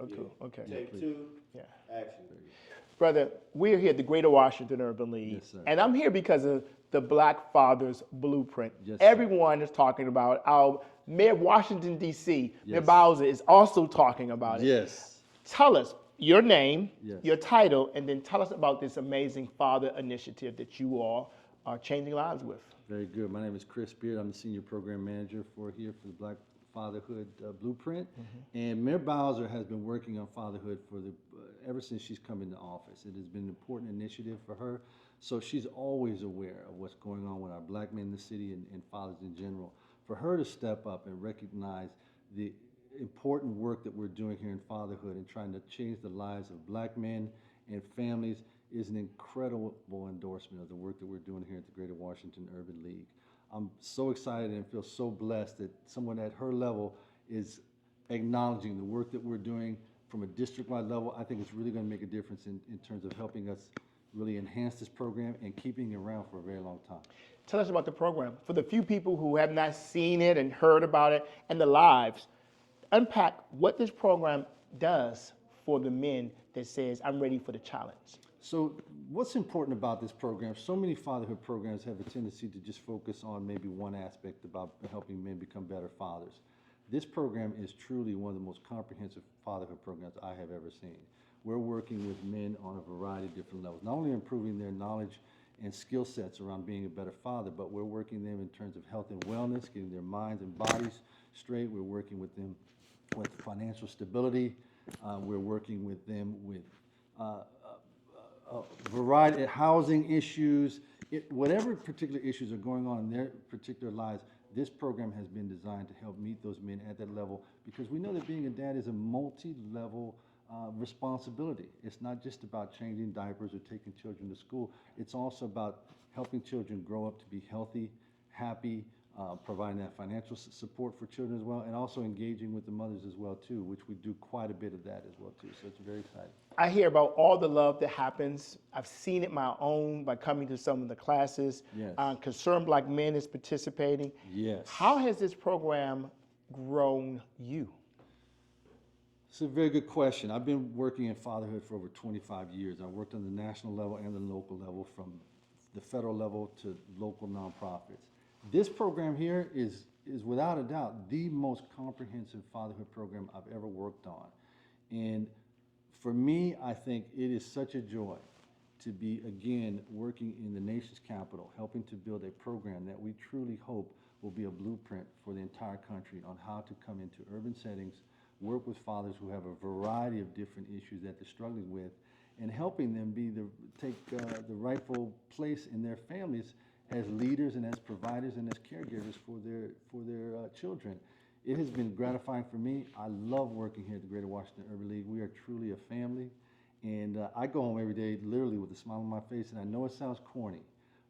Okay. Take two. Yeah. Action. Brother, we're here at the Greater Washington Urban League. Yes, sir. And I'm here because of the Black Fathers Blueprint. Yes, sir. Everyone is talking about it. Our Mayor of Washington, D.C., Mayor Yes. Bowser, is also talking about it. Yes. Tell us your name, Yes. your title, and then tell us about this amazing father initiative that you all are changing lives with. Very good. My name is Chris Beard. I'm the Senior Program Manager for the Black Fatherhood Blueprint. And Mayor Bowser has been working on fatherhood ever since she's come into office. It has been an important initiative for her. So she's always aware of what's going on with our black men in the city and fathers in general. For her to step up and recognize the important work that we're doing here in fatherhood and trying to change the lives of black men and families is an incredible endorsement of the work that we're doing here at the Greater Washington Urban League. I'm so excited and feel so blessed that someone at her level is acknowledging the work that we're doing from a district-wide level. I think it's really going to make a difference in terms of helping us really enhance this program and keeping it around for a very long time. Tell us about the program. For the few people who have not seen it and heard about it and the lives, unpack what this program does for the men that says, I'm ready for the challenge. So what's important about this program, so many fatherhood programs have a tendency to just focus on maybe one aspect about helping men become better fathers. This program is truly one of the most comprehensive fatherhood programs I have ever seen. We're working with men on a variety of different levels, not only improving their knowledge and skill sets around being a better father, but we're working them in terms of health and wellness, getting their minds and bodies straight. We're working with them with financial stability. We're working with them with variety of housing issues, whatever particular issues are going on in their particular lives. This program has been designed to help meet those men at that level, because we know that being a dad is a multi-level responsibility. It's not just about changing diapers or taking children to school. It's also about helping children grow up to be healthy, happy, providing that financial support for children as well, and also engaging with the mothers as well too, which we do quite a bit of that as well too. So it's very exciting. I hear about all the love that happens. I've seen it my own by coming to some of the classes. Yes. Concerned Black Men is participating. Yes. How has this program grown you? It's a very good question. I've been working in fatherhood for over 25 years. I worked on the national level and the local level, from the federal level to local nonprofits. This program here is without a doubt the most comprehensive fatherhood program I've ever worked on. And for me, I think it is such a joy to be, again, working in the nation's capital, helping to build a program that we truly hope will be a blueprint for the entire country on how to come into urban settings, work with fathers who have a variety of different issues that they're struggling with, and helping them take the rightful place in their families as leaders and as providers and as caregivers for their children. It has been gratifying for me. I love working here at the Greater Washington Urban League. We are truly a family, and I go home every day literally with a smile on my face, and I know it sounds corny,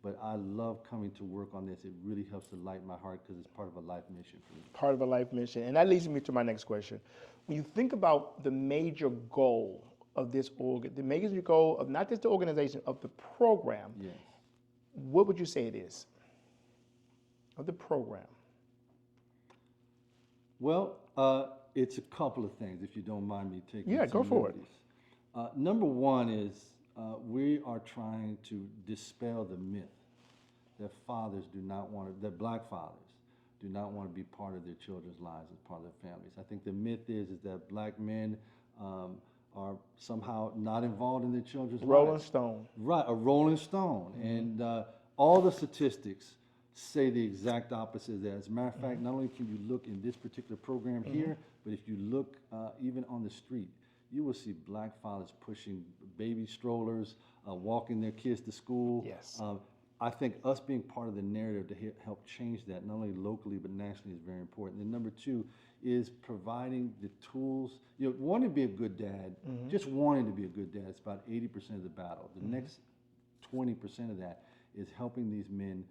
but I love coming to work on this. It really helps to lighten my heart because it's part of a life mission for me. Part of a life mission. And that leads me to my next question. When you think about the major goal of this the major goal of not just the organization, of the program, Yes. what would you say it is of the program? Well, it's a couple of things, if you don't mind me taking. Yeah, go some for it. liberties. Number one is we are trying to dispel the myth that that black fathers do not want to be part of their children's lives as part of their families. I think the myth is that black men are somehow not involved in their children's lives. Rolling Stone. Right, a rolling stone. And all the statistics say the exact opposite of that. As a matter of fact, not only can you look in this particular program here, but if you look even on the street, you will see black fathers pushing baby strollers, walking their kids to school. Yes. I think us being part of the narrative to help change that, not only locally but nationally, is very important. And number two is providing the tools. You know, wanting to be a good dad, just wanting to be a good dad, it's about 80% of the battle. The next 20% of that is helping these men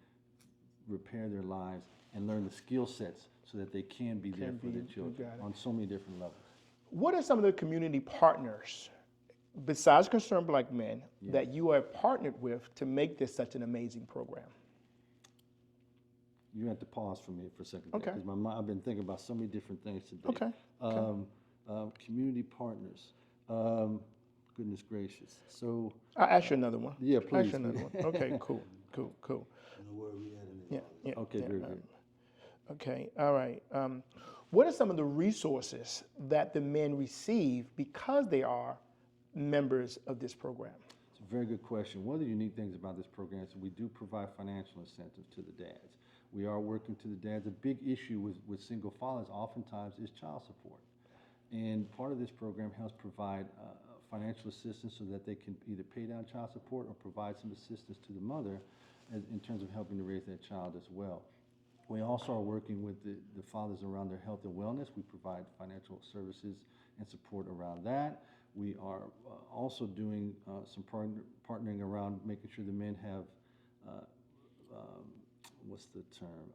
repair their lives and learn the skill sets so that they can be there for their children on so many different levels. What are some of the community partners, besides Concerned Black Men, that you are partnered with to make this such an amazing program? You have to pause for me for a second. Okay. Because I've been thinking about so many different things today. Okay. community partners. Goodness gracious. So, I'll ask you another one. yeah, I'll ask please. you another one. Okay, cool. And where we at in Yeah, it? yeah. Okay, yeah, very good. Okay, all right. What are some of the resources that the men receive because they are members of this program? It's a very good question. One of the unique things about this program is we do provide financial incentives to the dads. We are working to the dads. A big issue with single fathers oftentimes is child support. And part of this program helps provide financial assistance so that they can either pay down child support or provide some assistance to the mother in terms of helping to raise that child as well. We also are working with the fathers around their health and wellness. We provide financial services and support around that. We are also doing some partnering around making sure the men have, what's the term,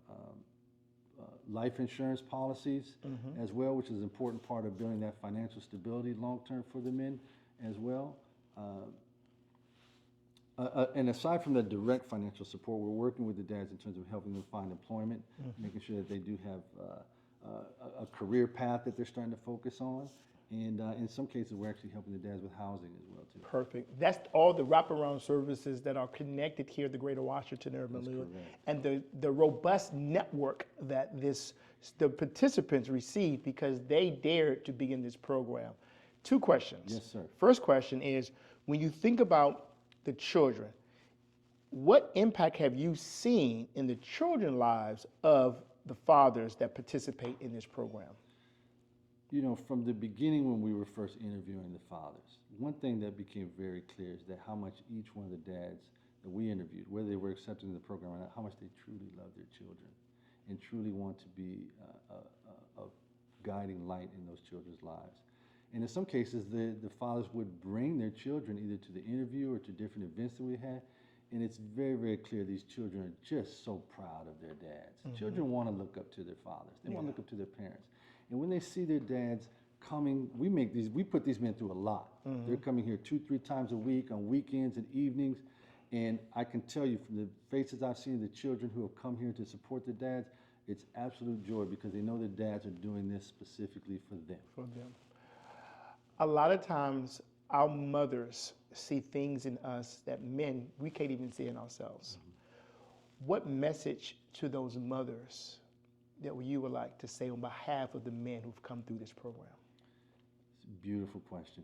life insurance policies as well, which is an important part of building that financial stability long-term for the men as well. And aside from the direct financial support, we're working with the dads in terms of helping them find employment, making sure that they do have a career path that they're starting to focus on. And in some cases, we're actually helping the dads with housing as well, too. Perfect. That's all the wraparound services that are connected here at the Greater Washington Urban League, and the robust network that the participants receive because they dared to be in this program. Two questions. Yes, sir. First question is, when you think about the children, what impact have you seen in the children's lives of the fathers that participate in this program? You know, from the beginning when we were first interviewing the fathers, one thing that became very clear is that how much each one of the dads that we interviewed, whether they were accepted in the program or not, how much they truly love their children and truly want to be a guiding light in those children's lives. And in some cases, the fathers would bring their children either to the interview or to different events that we had, and it's very, very clear these children are just so proud of their dads. Children want to look up to their fathers. They want to look up to their parents. And when they see their dads coming, we put these men through a lot. They're coming here 2-3 times a week on weekends and evenings. And I can tell you from the faces I've seen of the children who have come here to support their dads, it's absolute joy because they know their dads are doing this specifically for them. A lot of times, our mothers see things in us that men, we can't even see in ourselves. What message to those mothers that you would like to say on behalf of the men who've come through this program? It's a beautiful question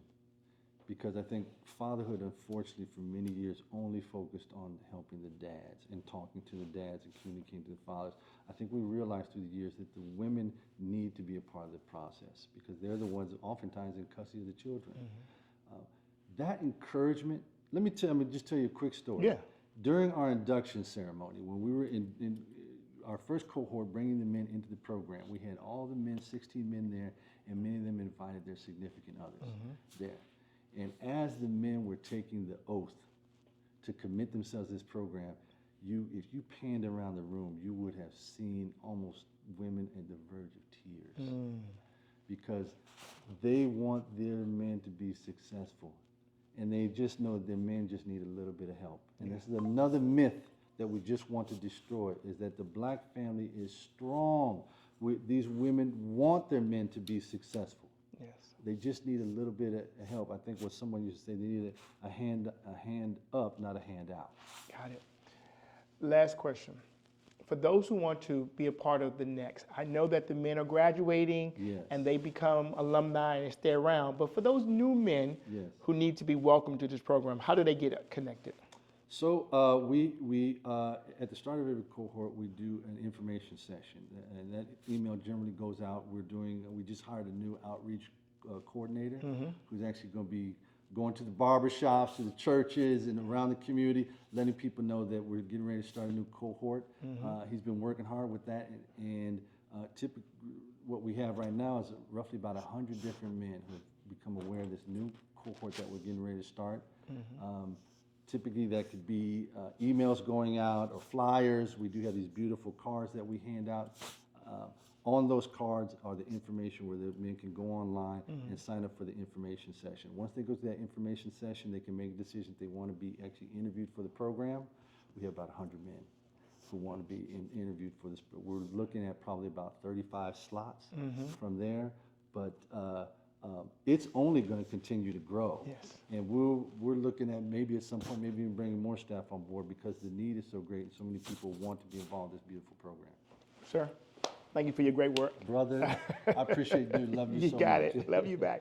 because I think fatherhood, unfortunately, for many years only focused on helping the dads and talking to the dads and communicating to the fathers. I think we realized through the years that the women need to be a part of the process because they're the ones oftentimes in custody of the children. That encouragement, let me just tell you a quick story. Yeah. During our induction ceremony, when we were in our first cohort bringing the men into the program, we had all the men, 16 men there, and many of them invited their significant others there. And as the men were taking the oath to commit themselves to this program, if you panned around the room, you would have seen almost women at the verge of tears because they want their men to be successful. And they just know that their men just need a little bit of help. And this is another myth that we just want to destroy, is that the black family is strong. These women want their men to be successful. Yes. They just need a little bit of help. I think what someone used to say, they need a hand up, not a hand out. Got it. Last question. For those who want to be a part of the next, I know that the men are graduating and they become alumni and stay around, but for those new men who need to be welcomed to this program, how do they get connected? So we at the start of every cohort, we do an information session, and that email generally goes out. We just hired a new outreach coordinator who's actually going to be going to the barbershops, to the churches, and around the community, letting people know that we're getting ready to start a new cohort. He's been working hard with that, and typically what we have right now is roughly about 100 different men who have become aware of this new cohort that we're getting ready to start. Typically that could be emails going out or flyers. We do have these beautiful cards that we hand out. On those cards are the information where the men can go online and sign up for the information session. Once they go to that information session, they can make a decision if they want to be actually interviewed for the program. We have about 100 men who want to be interviewed for this. We're looking at probably about 35 slots from there. But it's only going to continue to grow. Yes. And we're looking at maybe at some point, maybe even bringing more staff on board because the need is so great and so many people want to be involved in this beautiful program. Sir, thank you for your great work. Brother, I appreciate you. Love you so much. You got it. Love you back.